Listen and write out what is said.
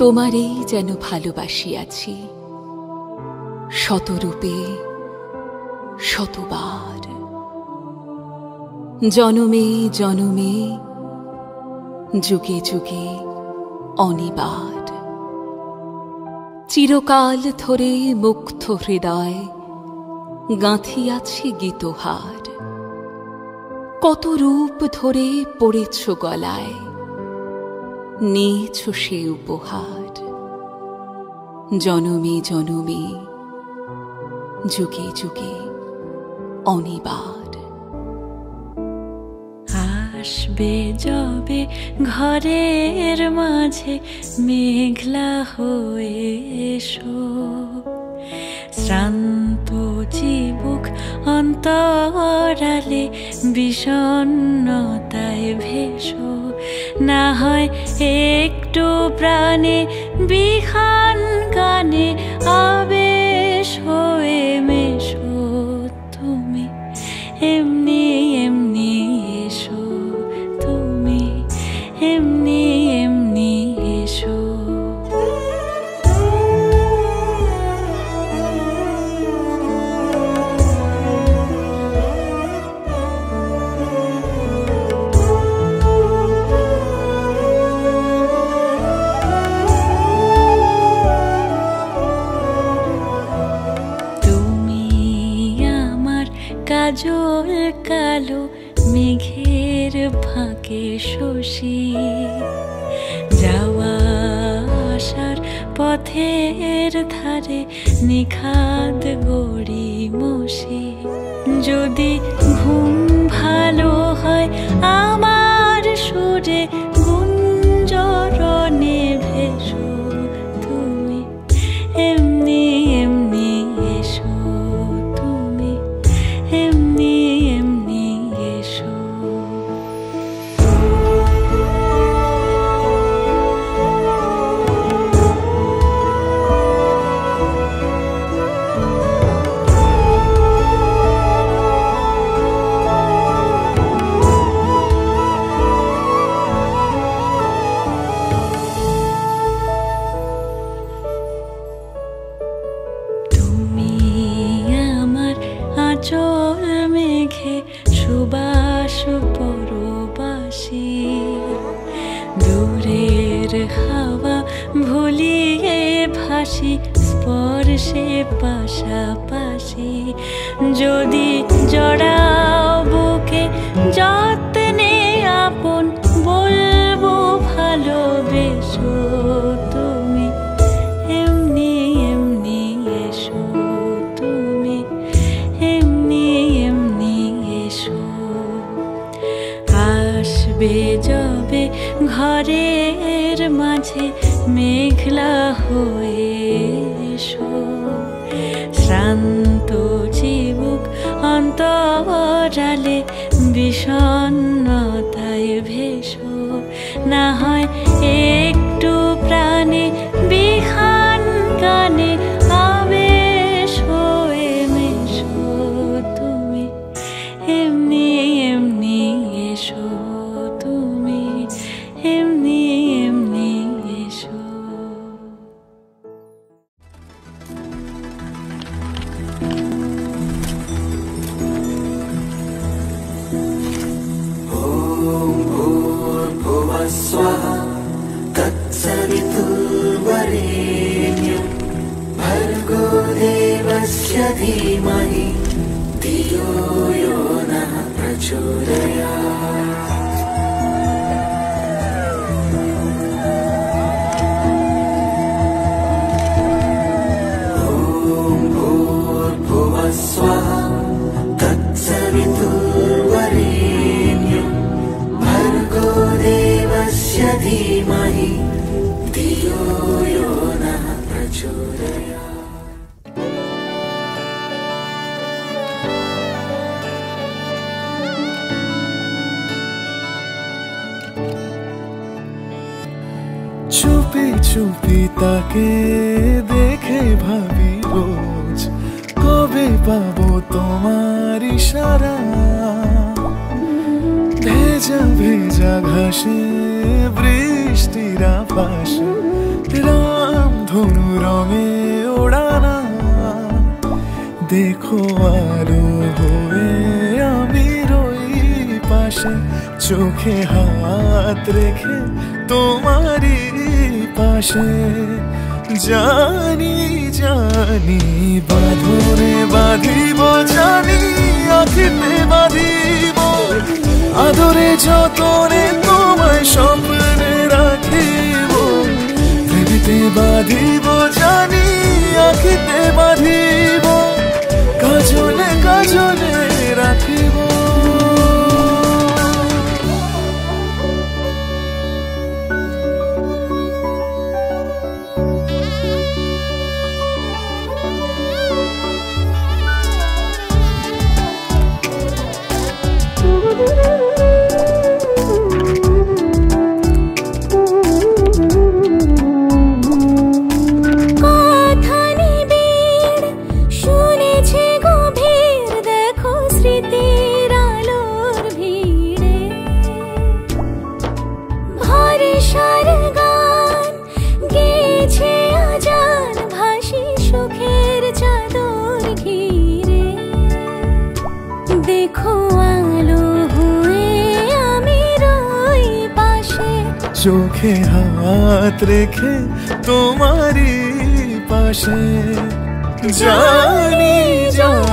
তোমারেই যেন ভালোবাসিয়াছি শতরূপে শতবার, জনমে জনমে যুগে যুগে অনিবার। চিরকাল ধরে মুগ্ধ হৃদয় গাঁথিয়াছে গীতহার, কত রূপ ধরে পড়েছ গলায়, নিয়েছ সে উপহার। জনমে জনমে যুগে যুগে অনিবার। আসবে যবে ঘরের মাঝে মেঘলা হয়ে এসো, শ্রান্ত চিবুক অন্তরালে বিষণ্ণতায় ভেসো। না হয় একটু প্রাণে বিহান গানে আবেশ হয়ে মেশো। তুমি এমনি এমনি এসো, তুমি এমনি এমনি এসো। কাজল কালো মেঘের ফাঁকে শশী, যাওয়া আসার পথের ধারে নিখাদ গড়ি মশি। যদি ঘুম ভালো হয় আমার সুরে গুঞ্জরণে ভেসো। তুমি এমনি এমনি এসো, তুমি এমনি এমনি এসো। তুমি আমার আঁচল মেঘে সুবাস পরবাসী, দূরের হাওয়া ভুলিয়ে ভাসি স্পর্শে পাশাপাশি। যদি জড়াও বুকে যত্নে আপন বলবো ভালোবেসো। তুমি এমনি এমনি এসো, তুমি এমনি এমনি এসো। আসবে যবে ঘরের মাঝে মেঘলা হয়ে এসো, শ্রান্ত চিবুক অন্তরালে বিষণ্ণতায় ভেসো। না হয় একটু প্রাণে বিহান গানে আবেশ হয়ে মেশো। তুমি এমনি এমনি এসো, তুমি এমনি এমনি এসো। स्वाहा तत्सवितुर्वरेण्यं भर्गो देवस्य धीमहि धियो यो नः प्रचोदयात्। ॐ भूर्भुवः स्वः तत्सवितुर्वरेण्यं भर्गो देवस्य धीमहि धियो यो नः प्रचोदयात्। চুপি চুপি তাকে দেখে ভাবি রোজ, কবে পাবো তোমার ইশারা। ভেজা ভেজা ঘাসে বৃষ্টি বৃষ্টির আভাসে রামধনু রঙে ওড়ানা দেখো আলো হয়ে আমি রই পাশে চোখে হাত রেখে তোমারই পাশে জানি জানি বাঁধনে বাঁধিব জানি আঁখিতে বাঁধিব আদরে যতনে তোমায় স্বপ্নে রাখিব পৃথিবীতে বাঁধিব জানি আঁখিতে বাঁধিব কাজলে কাজলে রাখিব চোখে হাত রেখে তোমারই পাশে জানি জানি